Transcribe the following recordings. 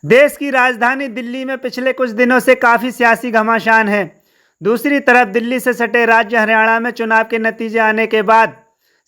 देश की राजधानी दिल्ली में पिछले कुछ दिनों से काफ़ी सियासी घमासान है। दूसरी तरफ दिल्ली से सटे राज्य हरियाणा में चुनाव के नतीजे आने के बाद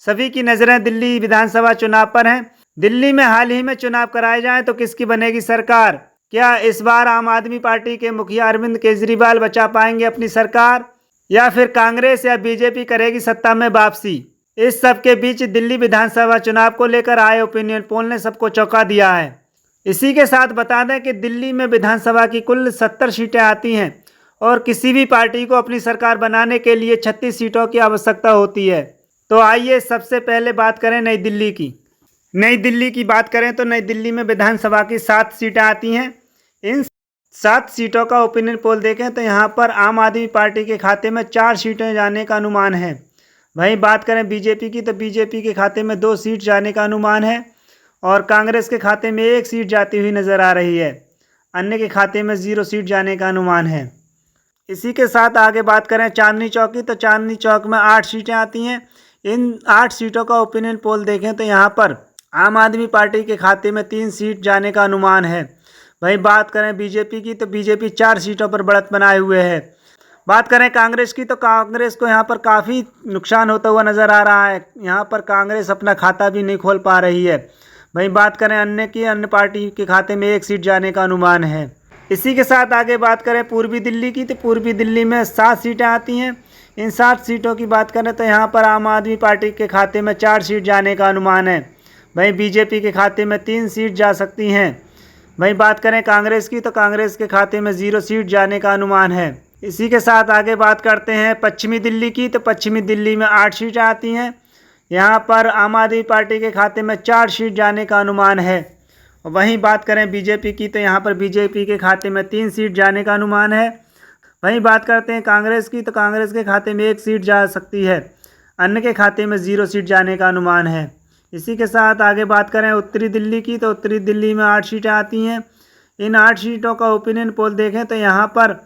सभी की नज़रें दिल्ली विधानसभा चुनाव पर हैं। दिल्ली में हाल ही में चुनाव कराए जाएं तो किसकी बनेगी सरकार? क्या इस बार आम आदमी पार्टी के मुखिया अरविंद केजरीवाल बचा पाएंगे अपनी सरकार, या फिर कांग्रेस या बीजेपी करेगी सत्ता में वापसी? इस सब के बीच दिल्ली विधानसभा चुनाव को लेकर आए ओपिनियन पोल ने सबको चौंका दिया है। इसी के साथ बता दें कि दिल्ली में विधानसभा की कुल 70 सीटें आती हैं और किसी भी पार्टी को अपनी सरकार बनाने के लिए 36 सीटों की आवश्यकता होती है। तो आइए सबसे पहले बात करें नई दिल्ली की। नई दिल्ली की बात करें तो नई दिल्ली में विधानसभा की 7 सीटें आती हैं। इन 7 सीटों का ओपिनियन पोल देखें तो यहाँ पर आम आदमी पार्टी के खाते में 4 सीटें जाने का अनुमान है। वहीं बात करें बीजेपी की तो बीजेपी के खाते में 2 सीट जाने का अनुमान है और कांग्रेस के खाते में 1 सीट जाती हुई नज़र आ रही है। अन्य के खाते में 0 सीट जाने का अनुमान है। इसी के साथ आगे बात करें चांदनी चौक की तो चांदनी चौक में 8 सीटें आती हैं। इन 8 सीटों का ओपिनियन पोल देखें तो यहाँ पर आम आदमी पार्टी के खाते में 3 सीट जाने का अनुमान है। वहीं बात करें बीजेपी की तो बीजेपी 4 सीटों पर बढ़त बनाए हुए है। बात करें कांग्रेस की तो कांग्रेस को यहाँ पर काफ़ी नुकसान होता हुआ नज़र आ रहा है। यहाँ पर कांग्रेस अपना खाता भी नहीं खोल पा रही है। वहीं बात करें अन्य की, अन्य पार्टी के खाते में 1 सीट जाने का अनुमान है। इसी के साथ आगे बात करें पूर्वी दिल्ली की तो पूर्वी दिल्ली में 7 सीटें आती हैं। इन 7 सीटों की बात करें तो यहाँ पर आम आदमी पार्टी के खाते में 4 सीट जाने का अनुमान है। वहीं बीजेपी के खाते में 3 सीट जा सकती हैं। वहीं बात करें कांग्रेस की तो कांग्रेस के खाते में 0 सीट जाने का अनुमान है। इसी के साथ आगे बात करते हैं पश्चिमी दिल्ली की तो पश्चिमी दिल्ली में 8 सीटें आती हैं। यहाँ पर आम आदमी पार्टी के खाते में 4 सीट जाने का अनुमान है। वहीं बात करें बीजेपी की तो यहाँ पर बीजेपी के खाते में 3 सीट जाने का अनुमान है। वहीं बात करते हैं कांग्रेस की तो कांग्रेस के खाते में 1 सीट जा सकती है। अन्य के खाते में 0 सीट जाने का अनुमान है। इसी के साथ आगे बात करें उत्तरी दिल्ली की तो उत्तरी दिल्ली में 8 सीटें आती हैं। इन 8 सीटों का ओपिनियन पोल देखें तो यहाँ पर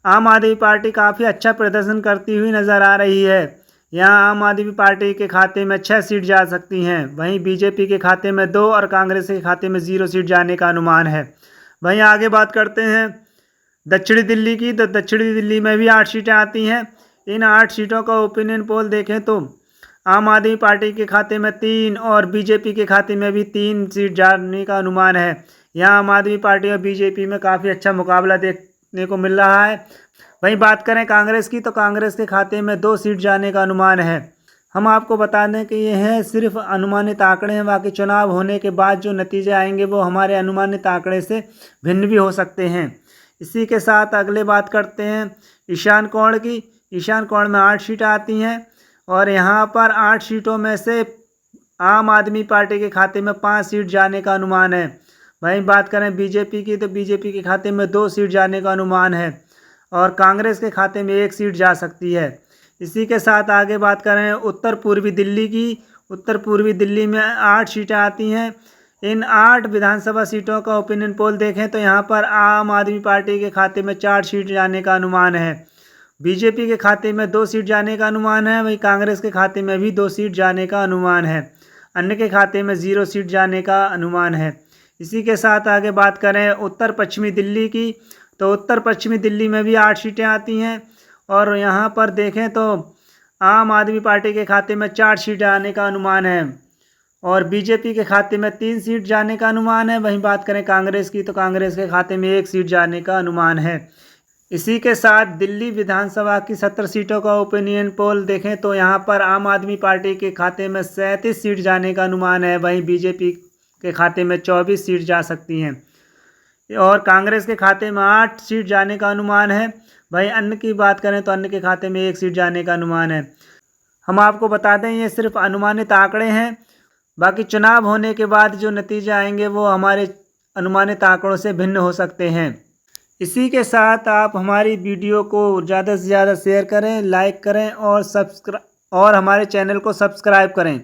आम आदमी पार्टी काफ़ी अच्छा प्रदर्शन करती हुई नज़र आ रही है। यहाँ आम आदमी पार्टी के खाते में 6 सीट जा सकती हैं। वहीं बीजेपी के खाते में 2 और कांग्रेस के खाते में 0 सीट जाने का अनुमान है। वहीं आगे बात करते हैं दक्षिणी दिल्ली की तो दक्षिणी दिल्ली में भी 8 सीटें आती हैं। इन 8 सीटों का ओपिनियन पोल देखें तो आम आदमी पार्टी के खाते में 3 और बीजेपी के खाते में भी 3 सीट जाने का अनुमान है। यहाँ आम आदमी पार्टी और बीजेपी में काफ़ी अच्छा मुकाबला देखने को मिल रहा है। वहीं बात करें कांग्रेस की तो कांग्रेस के खाते में 2 सीट जाने का अनुमान है। हम आपको बता दें कि ये हैं सिर्फ अनुमानित आंकड़े हैं। बाकी चुनाव होने के बाद जो नतीजे आएंगे वो हमारे अनुमानित आंकड़े से भिन्न भी हो सकते हैं। इसी के साथ अगले बात करते हैं ईशान कोण की। ईशान कोण में 8 सीटें आती हैं और यहाँ पर 8 सीटों में से आम आदमी पार्टी के खाते में 5 सीट जाने का अनुमान है। वहीं बात करें बीजेपी की तो बीजेपी के खाते में 2 सीट जाने का अनुमान है और कांग्रेस के खाते में 1 सीट जा सकती है। इसी के साथ आगे बात करें उत्तर पूर्वी दिल्ली की। उत्तर पूर्वी दिल्ली में 8 सीटें आती हैं। इन 8 विधानसभा सीटों का ओपिनियन पोल देखें तो यहाँ पर आम आदमी पार्टी के खाते में 4 सीट जाने का अनुमान है। बीजेपी के खाते में 2 सीट जाने का अनुमान है। वहीं कांग्रेस के खाते में भी 2 सीट जाने का अनुमान है। अन्य के खाते में 0 सीट जाने का अनुमान है। इसी के साथ आगे बात करें उत्तर पश्चिमी दिल्ली की तो उत्तर पश्चिमी दिल्ली में भी 8 सीटें आती हैं और यहाँ पर देखें तो आम आदमी पार्टी के खाते में 4 सीट आने का अनुमान है और बीजेपी के खाते में 3 सीट जाने का अनुमान है। वहीं बात करें कांग्रेस की तो कांग्रेस के खाते में 1 सीट जाने का अनुमान है। इसी के साथ दिल्ली विधानसभा की 70 सीटों का ओपिनियन पोल देखें तो यहाँ पर आम आदमी पार्टी के खाते में 37 सीट जाने का अनुमान है। वहीं बीजेपी के खाते में 24 सीट जा सकती हैं और कांग्रेस के खाते में 8 सीट जाने का अनुमान है। वहीं अन्य की बात करें तो अन्य के खाते में 1 सीट जाने का अनुमान है। हम आपको बता दें ये सिर्फ अनुमानित आंकड़े हैं। बाकी चुनाव होने के बाद जो नतीजे आएंगे वो हमारे अनुमानित आंकड़ों से भिन्न हो सकते हैं। इसी के साथ आप हमारी वीडियो को ज़्यादा से ज़्यादा शेयर करें, लाइक करें और हमारे चैनल को सब्सक्राइब करें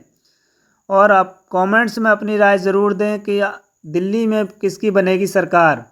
और आप कमेंट्स में अपनी राय ज़रूर दें कि दिल्ली में किसकी बनेगी सरकार।